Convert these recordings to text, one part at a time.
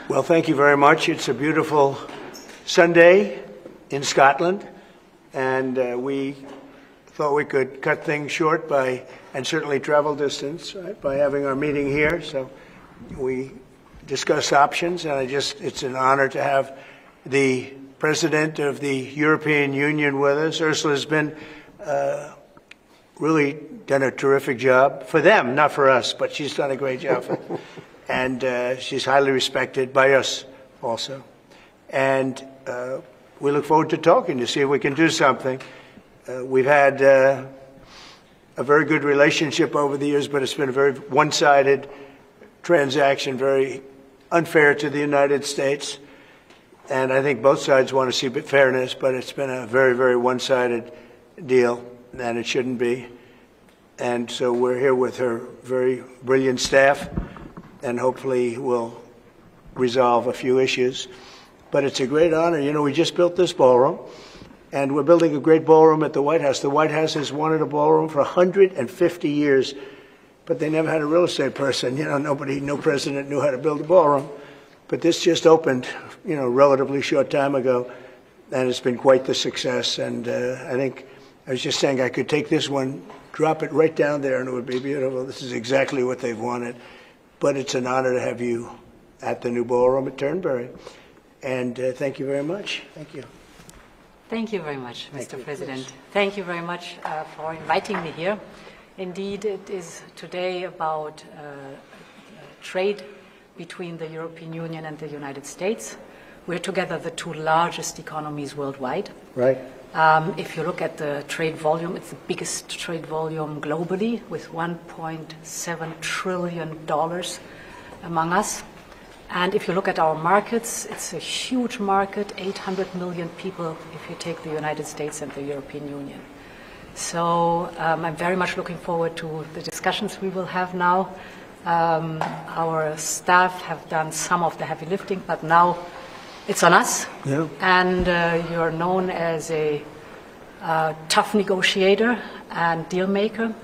Well, thank you very much. It's a beautiful Sunday in Scotland, and we thought we could cut things short and certainly travel distance, right, by having our meeting here. So we discuss options, and it's an honor to have the President of the European Union with us. Ursula has been really done a terrific job for them, not for us, but she's done a great job for them. And she's highly respected by us also. And we look forward to talking to see if we can do something. We've had a very good relationship over the years, but it's been a very one-sided transaction, very unfair to the United States. And I think both sides want to see fairness, but it's been a very, very one-sided deal, and it shouldn't be. And so we're here with her very brilliant staff, and hopefully we'll resolve a few issues. But it's a great honor. You know, we just built this ballroom, and we're building a great ballroom at the White House. The White House has wanted a ballroom for 150 years, but they never had a real estate person. You know, no president knew how to build a ballroom. But this just opened, you know, relatively short time ago, and it's been quite the success. And I think, I was just saying, I could take this one, drop it right down there, and it would be beautiful. This is exactly what they've wanted. But it's an honor to have you at the new ballroom at Turnberry. And thank you very much. Thank you. Thank you very much, Mr. President. Thank you very much for inviting me here. Indeed, it is today about trade between the European Union and the United States. We're together the two largest economies worldwide. Right. If you look at the trade volume, it's the biggest trade volume globally, with $1.7 trillion among us. And if you look at our markets, it's a huge market, 800 million people if you take the United States and the European Union. So I'm very much looking forward to the discussions we will have now. Our staff have done some of the heavy lifting, but now it's on us. Yeah. And you're known as a tough negotiator and deal maker.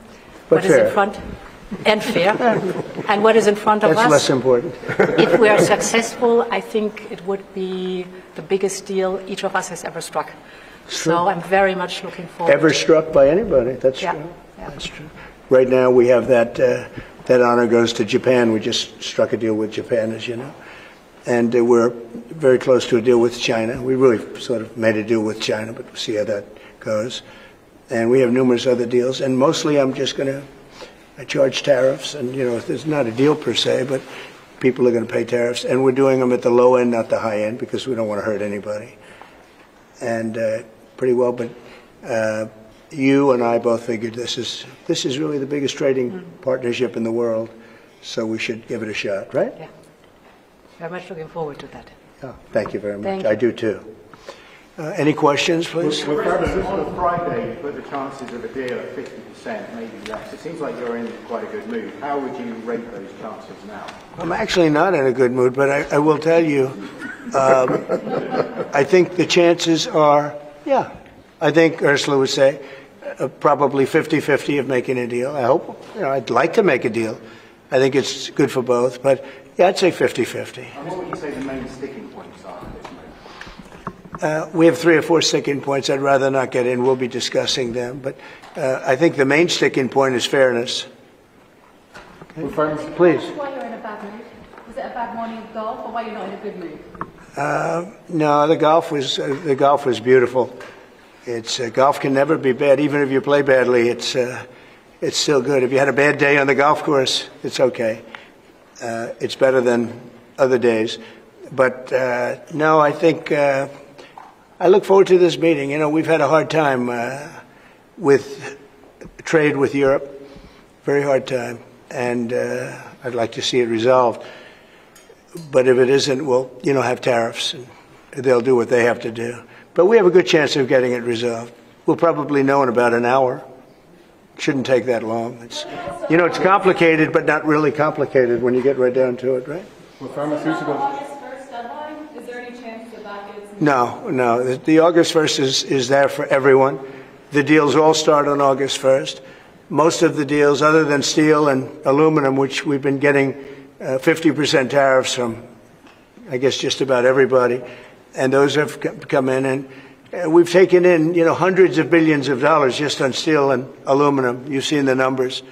But what fair. Is in front? And fair. And what is in front of us? That's less important. If we are successful, I think it would be the biggest deal each of us has ever struck. So I'm very much looking forward. Ever struck by anybody? That's true. Yeah. That's true. Right now we have that honor goes to Japan. We just struck a deal with Japan, as you know. And we're very close to a deal with China. We really sort of made a deal with China, but we'll see how that goes. And we have numerous other deals. And mostly I'm just going to charge tariffs. And, you know, there's not a deal per se, but people are going to pay tariffs. And we're doing them at the low end, not the high end, because we don't want to hurt anybody. And pretty well, but you and I both figured this is really the biggest trading partnership in the world, so we should give it a shot, right? Yeah. Very much looking forward to that. Oh, thank you very much. Thank you. I do too. Any questions, please? On a Friday, you put the chances of a deal at 50%, maybe less. It seems like you're in quite a good mood. How would you rate those chances now? I'm actually not in a good mood, but I will tell you, I think the chances are, yeah, I think Ursula would say, probably 50-50 of making a deal. I hope, you know, I'd like to make a deal. I think it's good for both, but yeah, I'd say 50-50. And what would you say the main sticking points are at this moment? We have 3 or 4 sticking points. I'd rather not get in. We'll be discussing them. But I think the main sticking point is fairness. Okay. Please. Why you're in a bad mood? Was it a bad morning of golf, or why you're not in a good mood? No, the golf was beautiful. Golf can never be bad, even if you play badly. It's still good. If you had a bad day on the golf course, it's okay. It's better than other days. But no, I think I look forward to this meeting. You know, we've had a hard time with trade with Europe, very hard time, and I'd like to see it resolved. But if it isn't, we'll, you know, have tariffs, and they'll do what they have to do. But we have a good chance of getting it resolved. We'll probably know in about an hour. Shouldn't take that long. You know, it's complicated, but not really complicated when you get right down to it, right? Well, pharmaceuticals. August 1st deadline? Is there any chance that that gets? No. The August 1st is there for everyone. The deals all start on August 1st. Most of the deals, other than steel and aluminum, which we've been getting 50% tariffs from I guess just about everybody, and those have come in, and we've taken in, hundreds of billions of dollars just on steel and aluminum. You've seen the numbers.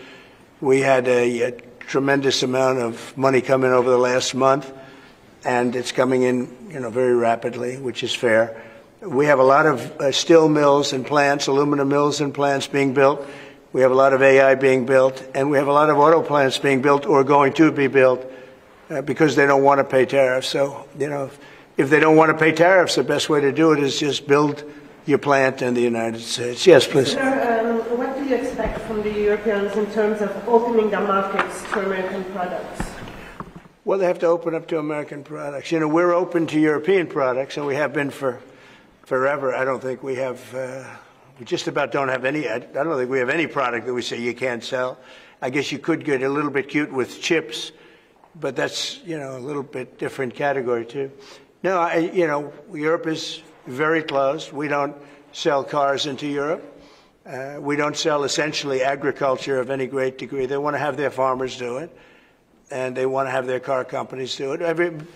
We had a tremendous amount of money come in over the last month, and it's coming in, very rapidly, which is fair. We have a lot of steel mills and plants, aluminum mills and plants being built. We have a lot of AI being built, and we have a lot of auto plants being built or going to be built because they don't want to pay tariffs. So, if they don't want to pay tariffs, the best way to do it is just build your plant in the United States. Yes, please. Sir, what do you expect from the Europeans in terms of opening their markets to American products? Well, they have to open up to American products. We're open to European products, and we have been for forever. I don't think we have, we just about don't have any, I don't think we have any product that we say you can't sell. I guess you could get a little bit cute with chips, but that's, a little bit different category too. No, Europe is very closed. We don't sell cars into Europe. We don't sell essentially agriculture of any great degree. They want to have their farmers do it, and they want to have their car companies do it.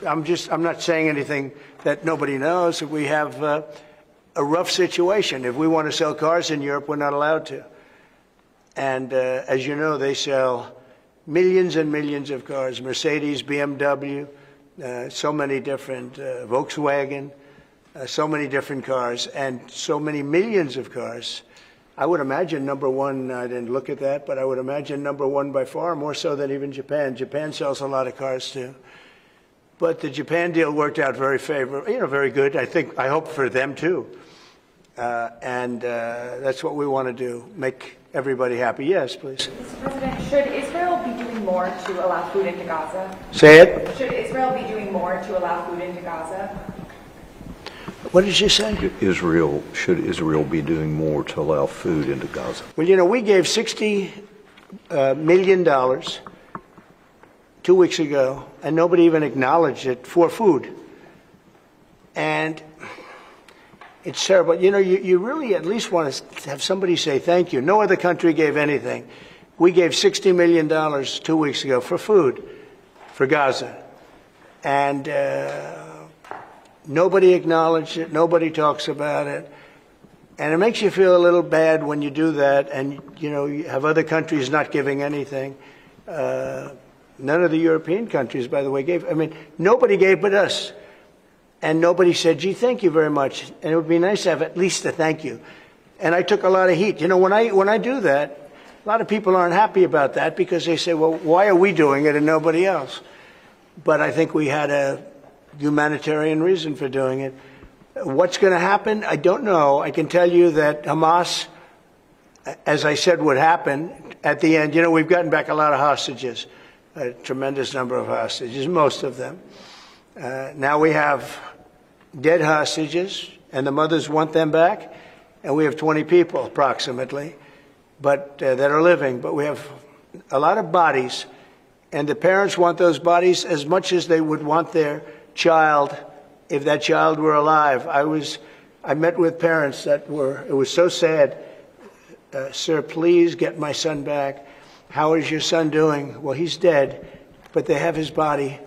I'm not saying anything that nobody knows. We have a rough situation. If we want to sell cars in Europe, we're not allowed to. And as you know, they sell millions and millions of cars, Mercedes, BMW, so many different, Volkswagen, so many different cars, and so many millions of cars. I would imagine number one, I didn't look at that, but I would imagine number one by far, more so than even Japan. Japan sells a lot of cars too. But the Japan deal worked out very favorable, very good. I hope for them too. And that's what we want to do, make everybody happy. Yes, please. Mr. President, should Israel be doing more to allow food into Gaza? Say it. Should Israel be doing more to allow food into Gaza? What did you say? Should Israel be doing more to allow food into Gaza? Well, we gave $60 million 2 weeks ago, and nobody even acknowledged it, for food. And it's terrible. You really at least want to have somebody say thank you. No other country gave anything. We gave $60 million 2 weeks ago for food for Gaza. And nobody acknowledged it. Nobody talks about it. And it makes you feel a little bad when you do that and, you have other countries not giving anything. None of the European countries, by the way, gave. Nobody gave but us. And nobody said, gee, thank you very much. And it would be nice to have at least a thank you. And I took a lot of heat. When I do that, a lot of people aren't happy about that because they say, well, why are we doing it and nobody else? But I think we had a humanitarian reason for doing it. What's going to happen? I don't know. I can tell you that Hamas, as I said would happen, at the end, we've gotten back a lot of hostages, a tremendous number of hostages, most of them. Now we have dead hostages, and the mothers want them back, and we have 20 people approximately, but that are living. But we have a lot of bodies, and the parents want those bodies as much as they would want their child if that child were alive. I met with parents it was so sad. Sir, please get my son back. How is your son doing? Well, he's dead, but they have his body.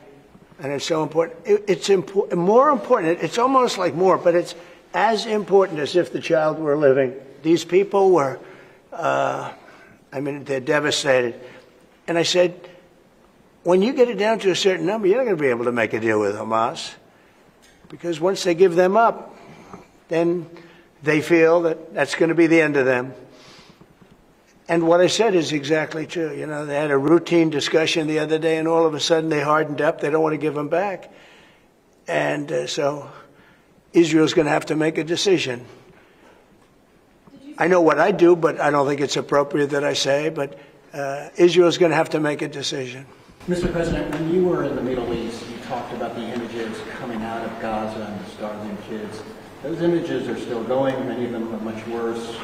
And it's so important. It's more important. It's almost like more, but it's as important as if the child were living. These people were, they're devastated. And I said, when you get it down to a certain number, you're not going to be able to make a deal with Hamas. Because once they give them up, then they feel that that's going to be the end of them. And what I said is exactly true. They had a routine discussion the other day, and all of a sudden they hardened up. They don't want to give them back. And so Israel's going to have to make a decision. I know what I do, but I don't think it's appropriate that I say, but Israel's going to have to make a decision. Mr. President, when you were in the Middle East, you talked about the images coming out of Gaza and the starving kids. Those images are still going. Many of them are much worse.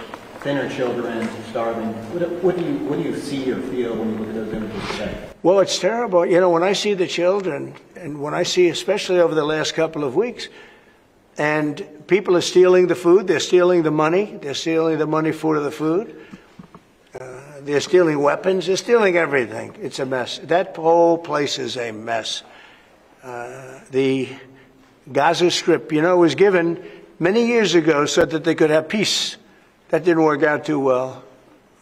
Thinner children, starving. What do you see or feel when you look at those images today? Well, it's terrible. When I see the children, and when I see, especially over the last couple of weeks, and people are stealing the food, they're stealing the money, for the food, they're stealing weapons, they're stealing everything. It's a mess. That whole place is a mess. The Gaza Strip, was given many years ago so that they could have peace. That didn't work out too well.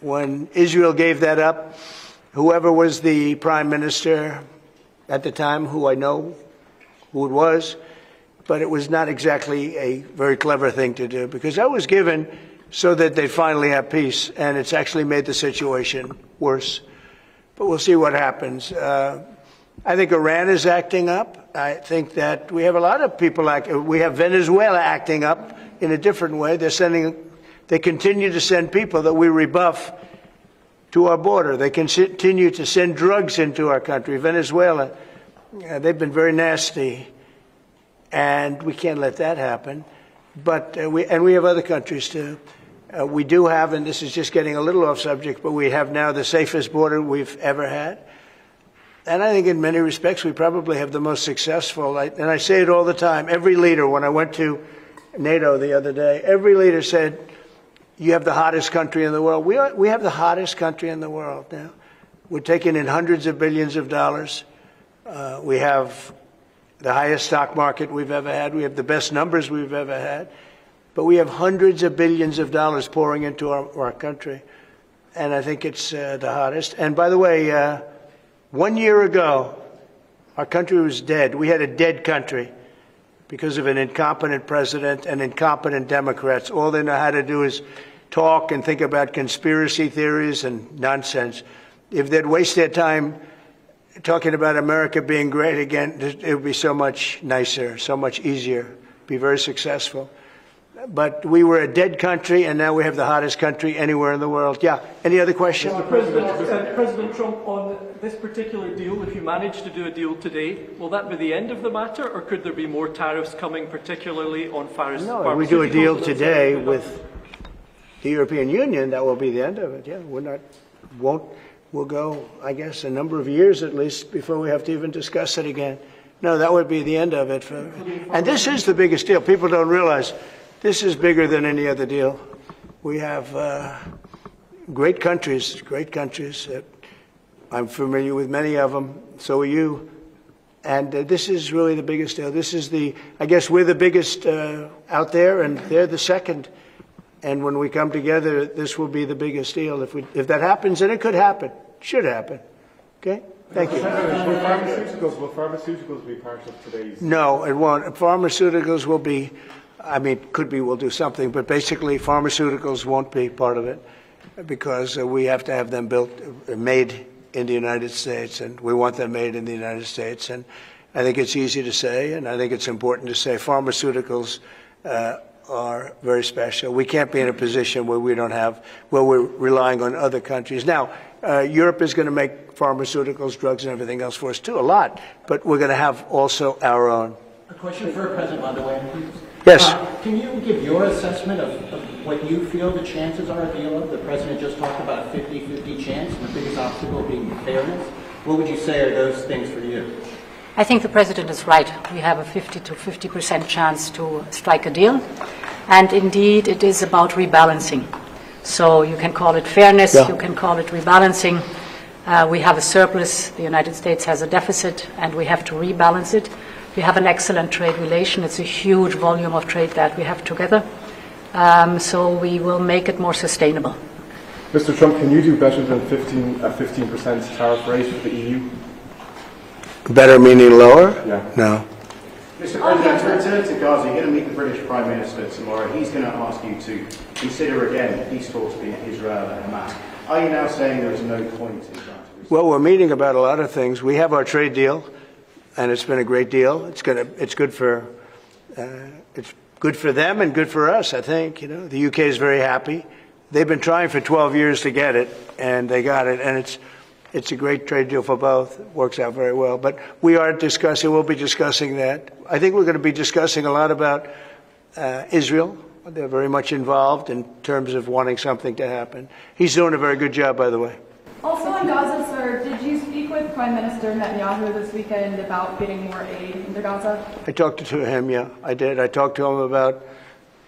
When Israel gave that up, whoever was the prime minister at the time, who I know who it was, but it was not exactly a very clever thing to do, because that was given so that they finally have peace, and it's actually made the situation worse. But we'll see what happens. I think Iran is acting up. I think that we have a lot of people we have Venezuela acting up in a different way. They continue to send people that we rebuff to our border. They continue to send drugs into our country. Venezuela, they've been very nasty, and we can't let that happen. But we have other countries too. We do have, and this is just getting a little off subject, but we have now the safest border we've ever had. And I think in many respects we probably have the most successful, and I say it all the time, every leader, when I went to NATO the other day, every leader said, you have the hottest country in the world. We have the hottest country in the world now. We're taking in hundreds of billions of dollars. We have the highest stock market we've ever had. We have the best numbers we've ever had. But we have hundreds of billions of dollars pouring into our country. And I think it's the hottest. And by the way, 1 year ago, our country was dead. We had a dead country because of an incompetent president and incompetent Democrats. All they know how to do is talk and think about conspiracy theories and nonsense. If they'd waste their time talking about America being great again, it would be so much nicer, so much easier, be very successful. But we were a dead country, and now we have the hottest country anywhere in the world. Yeah, any other questions? President Trump, on this particular deal, if you manage to do a deal today, will that be the end of the matter, or could there be more tariffs coming, particularly on pharmaceuticals? No, if we do a deal today with the European Union, that will be the end of it. Yeah, we'll go, I guess, a number of years at least before we have to even discuss it again. No, that would be the end of it. And this is the biggest deal. People don't realize this is bigger than any other deal. We have great countries. I'm familiar with many of them. So are you. And this is really the biggest deal. This is I guess we're the biggest out there, and they're the second. And when we come together, this will be the biggest deal. If that happens, and it could happen, should happen. Okay? Thank you. Will pharmaceuticals be part of today's? No, it won't. Pharmaceuticals will be, could be, we'll do something, but basically pharmaceuticals won't be part of it because we have to have them made in the United States, and we want them made in the United States. And I think it's easy to say, and I think it's important to say pharmaceuticals are very special. We can't be in a position where we're relying on other countries. Now, Europe is going to make pharmaceuticals, drugs, and everything else for us too, a lot, but we're going to have also our own. A question for President von der Leyen. Yes. Can you give your assessment of what you feel the chances are of the deal? The President just talked about a 50-50 chance, and the biggest obstacle being fairness. What would you say are those things for you? I think the President is right. We have a 50 to 50% chance to strike a deal. And indeed, it is about rebalancing. So you can call it fairness, you can call it rebalancing. We have a surplus, the United States has a deficit, and we have to rebalance it. We have an excellent trade relation. It's a huge volume of trade that we have together. So we will make it more sustainable. Mr. Trump, can you do better than 15% tariff rate with the EU? Better meaning lower? Yeah. No. Mr. President, to return to Gaza, you're going to meet the British Prime Minister tomorrow. He's going to ask you to consider again peace talks between Israel and Hamas. Are you now saying there is no point in trying to? Well, we're meeting about a lot of things. We have our trade deal, and it's been a great deal. It's good for them and good for us. I think the UK is very happy. They've been trying for 12 years to get it, and they got it, and it's a great trade deal for both. It works out very well. But we'll be discussing that. I think we're going to be discussing a lot about Israel. They're very much involved in terms of wanting something to happen. He's doing a very good job, by the way. Also in Gaza, sir, did you speak with Prime Minister Netanyahu this weekend about getting more aid into Gaza? I talked to him, yeah, I did. I talked to him about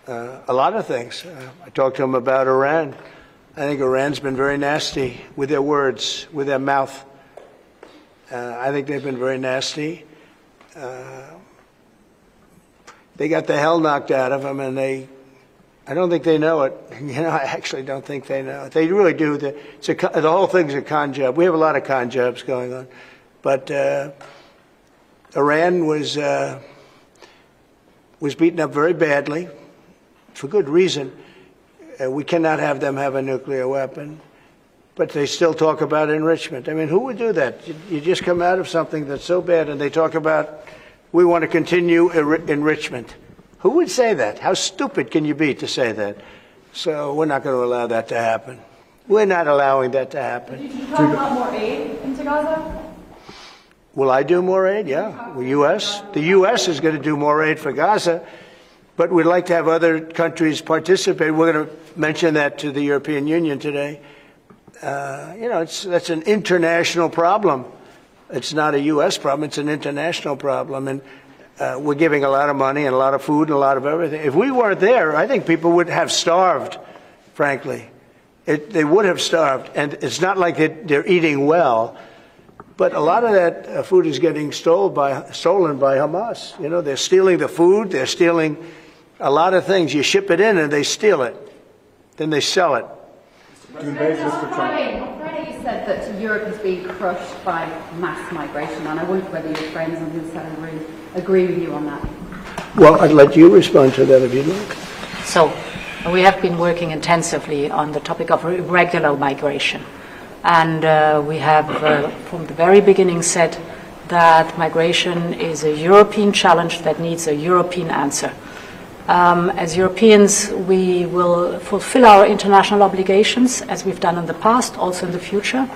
a lot of things. I talked to him about Iran. I think Iran's been very nasty with their words, with their mouth. I think they've been very nasty. they got the hell knocked out of them, and I don't think they know it. I actually don't think they know it. They really do. The whole thing's a con job. We have a lot of con jobs going on. But Iran was beaten up very badly, for good reason. We cannot have them have a nuclear weapon. But they still talk about enrichment. I mean, who would do that? You just come out of something that's so bad, and they talk about, we want to continue enrichment. Who would say that? How stupid can you be to say that? So we're not going to allow that to happen. We're not allowing that to happen. Did you talk about more aid into Gaza? Will I do more aid? Yeah. The U.S. is going to do more aid for Gaza, but we'd like to have other countries participate. We're going to mention that to the European Union today. That's an international problem. It's not a U.S. problem. It's an international problem. And we're giving a lot of money and a lot of food and a lot of everything. If we weren't there, I think people would have starved, frankly. They would have starved. And it's not like they're eating well. But a lot of that food is getting stolen by Hamas. They're stealing the food. They're stealing a lot of things. You ship it in and they steal it. Then they sell it. On Friday you said that Europe is being crushed by mass migration, and I wonder whether your friends on this side agree with you on that. Well, I'd let you respond to that if you'd like. So, we have been working intensively on the topic of irregular migration. And we have, from the very beginning, said that migration is a European challenge that needs a European answer. As Europeans, we will fulfill our international obligations, as we've done in the past, also in the future.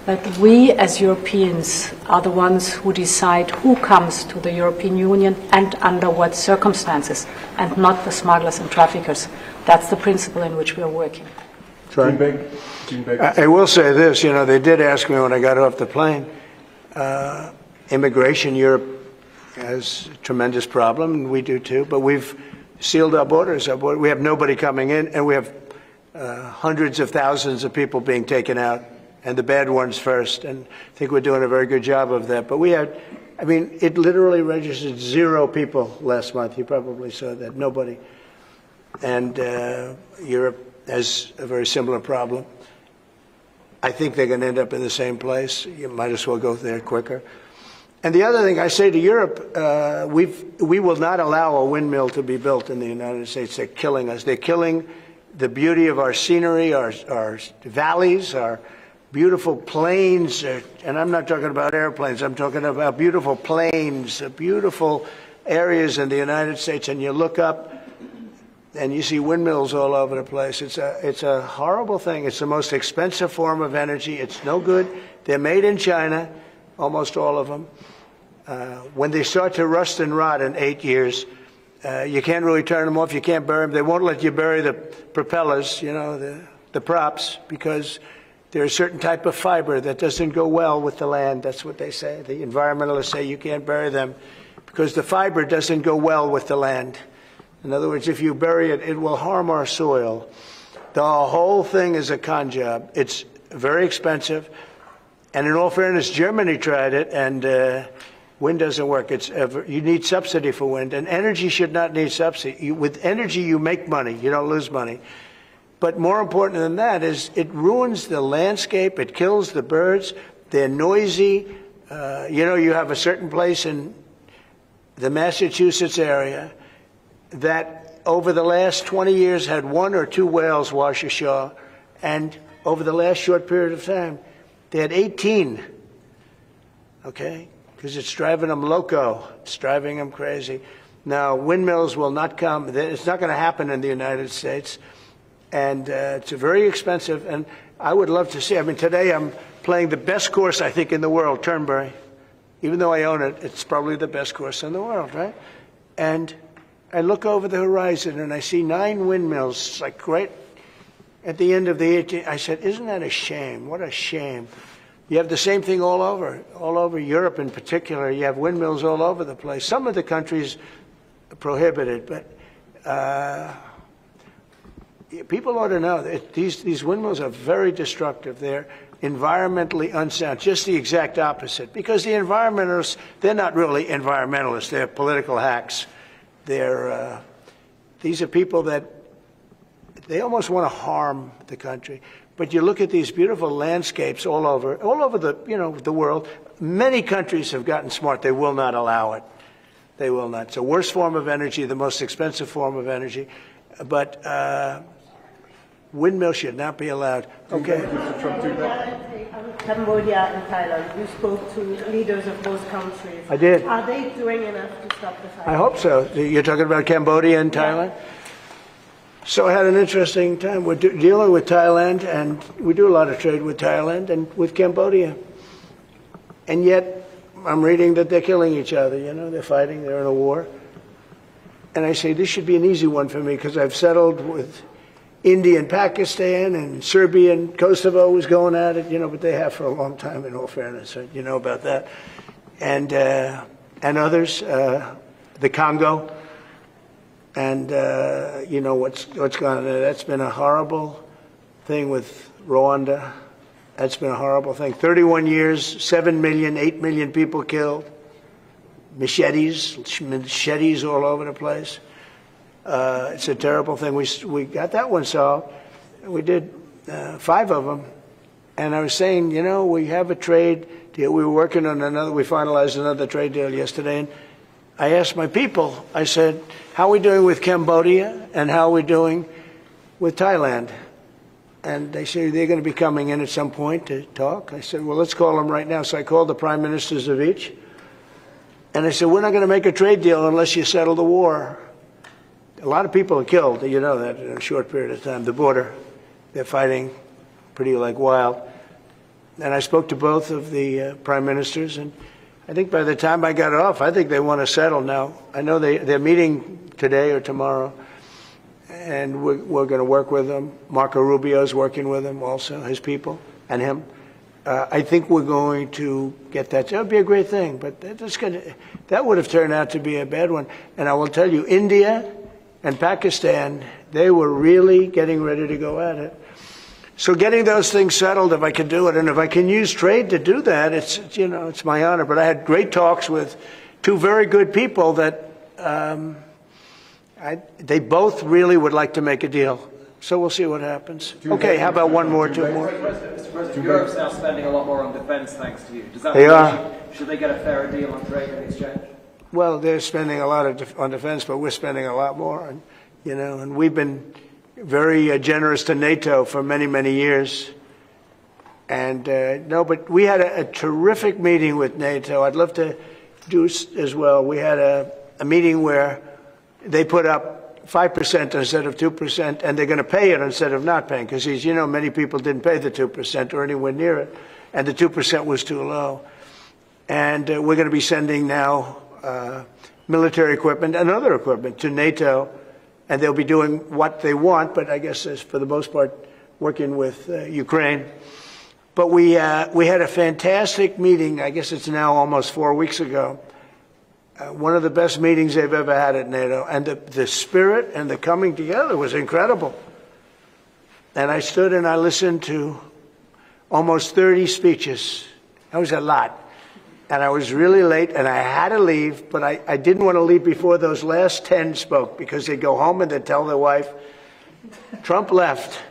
But we, as Europeans, are the ones who decide who comes to the European Union and under what circumstances, and not the smugglers and traffickers. That's the principle in which we are working. I will say this, they did ask me when I got off the plane, immigration, Europe has a tremendous problem, and we do too, but we've sealed our borders. We have nobody coming in, and we have hundreds of thousands of people being taken out, and the bad ones first, and I think we're doing a very good job of that. But it literally registered 0 people last month. You probably saw that, nobody. And Europe has a very similar problem. I think they're going to end up in the same place. You might as well go there quicker. And the other thing I say to Europe, we will not allow a windmill to be built in the United States. They're killing us. They're killing the beauty of our scenery, our valleys, our beautiful plains. And I'm not talking about airplanes. I'm talking about beautiful plains, beautiful areas in the United States. And you look up, and you see windmills all over the place. It's a horrible thing. It's the most expensive form of energy. It's no good. They're made in China, almost all of them. When they start to rust and rot in 8 years, you can't really turn them off. You can't bury them. They won't let you bury the propellers, the props, because there's a certain type of fiber that doesn't go well with the land. That's what they say. The environmentalists say you can't bury them because the fiber doesn't go well with the land. In other words, if you bury it, it will harm our soil. The whole thing is a con job. It's very expensive. And in all fairness, Germany tried it, and wind doesn't work. You need subsidy for wind, and energy should not need subsidy. With energy, you make money. You don't lose money. But more important than that is it ruins the landscape. It kills the birds. They're noisy. You have a certain place in the Massachusetts area that over the last 20 years had 1 or 2 whales wash ashore, and over the last short period of time, they had 18, okay? Because it's driving them loco. It's driving them crazy. Now, windmills will not come. It's not going to happen in the United States, and it's very expensive, and I would love to see. Today I'm playing the best course, I think, in the world, Turnberry. Even though I own it, it's probably the best course in the world, right? And I look over the horizon and I see 9 windmills. It's like right at the end of the 18th. I said, isn't that a shame? What a shame. You have the same thing all over Europe in particular. You have windmills all over the place. Some of the countries prohibit it, but people ought to know that these windmills are very destructive. environmentally unsound, just the exact opposite. Because the environmentalists, they're not really environmentalists, they're political hacks. These are people that, they almost want to harm the country. But you look at these beautiful landscapes all over the world. Many countries have gotten smart. They will not allow it. They will not. It's the worst form of energy, the most expensive form of energy. But windmills should not be allowed. Okay. Cambodia and Thailand. You spoke to leaders of both countries. I did. Are they doing enough to stop the fire? I hope so. You're talking about Cambodia and Thailand? Yeah. So I had an interesting time. We're dealing with Thailand, and we do a lot of trade with Thailand and with Cambodia. And yet, I'm reading that they're killing each other, they're fighting, they're in a war. And I say, this should be an easy one for me, because I've settled with India and Pakistan, and Serbia and Kosovo was going at it, but they have for a long time, in all fairness, you know about that. And others, the Congo. And what's gone on there. That's been a horrible thing with Rwanda. That's been a horrible thing. 31 years, 7 million, 8 million people killed. Machetes all over the place. It's a terrible thing. We got that one solved. We did 5 of them. And I was saying, we have a trade deal. We were working on another. We finalized another trade deal yesterday. And I asked my people, I said, how are we doing with Cambodia and how are we doing with Thailand? And they said they're going to be coming in at some point to talk. I said, well, let's call them right now. So I called the prime ministers of each. And I said, we're not going to make a trade deal unless you settle the war. A lot of people are killed, you know that, in a short period of time. The border, they're fighting pretty like wild. And I spoke to both of the prime ministers, and I think by the time I got off, I think they want to settle now. I know they're meeting today or tomorrow, and we're going to work with them. Marco Rubio's working with them also, his people, and him. I think we're going to get that. That would be a great thing, but that would have turned out to be a bad one. And I will tell you, India and Pakistan, they were really getting ready to go at it. So getting those things settled, if I can do it, and if I can use trade to do that, it's my honor. But I had great talks with 2 very good people that they both really would like to make a deal. So we'll see what happens. Okay, how about 1 more, 2 more? Mr. President, Europe's now spending a lot more on defence thanks to you. Does that mean should they get a fairer deal on trade and exchange? Well, they're spending a lot on defence, but we're spending a lot more, and we've been very generous to NATO for many, many years. And but we had a terrific meeting with NATO. I'd love to do as well. We had a meeting where they put up 5% instead of 2%, and they're going to pay it instead of not paying, because many people didn't pay the 2% or anywhere near it, and the 2% was too low. And we're going to be sending now military equipment and other equipment to NATO, and they'll be doing what they want, but I guess for the most part working with Ukraine. But we had a fantastic meeting, I guess it's now almost 4 weeks ago, one of the best meetings they've ever had at NATO, and the spirit and the coming together was incredible. And I stood and I listened to almost 30 speeches. That was a lot. And I was really late, and I had to leave, but I didn't want to leave before those last 10 spoke, because they'd go home and they'd tell their wife, Trump left.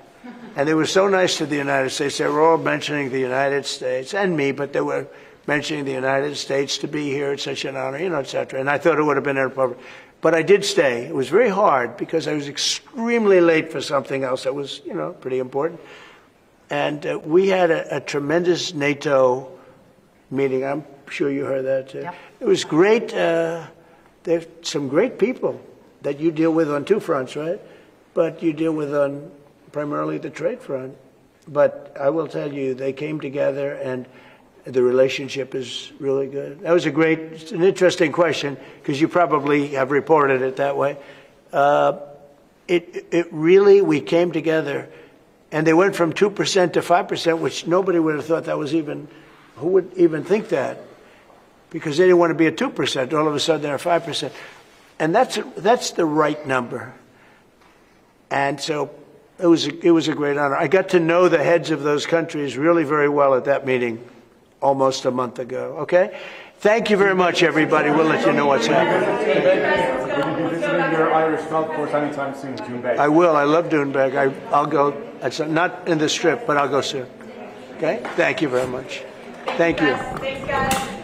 And they were so nice to the United States. They were all mentioning the United States, and me, but they were mentioning the United States to be here. It's such an honor, et cetera. And I thought it would have been inappropriate. But I did stay. It was very hard, because I was extremely late for something else that was, pretty important. And we had a tremendous NATO meeting. I'm sure you heard that too. Yep. It was great. There's some great people that you deal with on 2 fronts, right? But you deal with on primarily the trade front. But I will tell you, they came together, and the relationship is really good. That was an interesting question, because you probably have reported it that way. It really, we came together, and they went from 2% to 5%, which nobody would have thought that was even, who would even think that? Because they didn't want to be at 2%. All of a sudden, they're 5%. And that's the right number. And so it was a great honor. I got to know the heads of those countries really very well at that meeting almost a month ago. Okay? Thank you very much, everybody. We'll let you know what's happening. Will you be visiting your Irish golf course anytime soon, Doonbeg? I will. I love Doonbeg. I'll go. It's not in the Strip, but I'll go soon. Okay? Thank you very much. Thank you. Thanks, guys.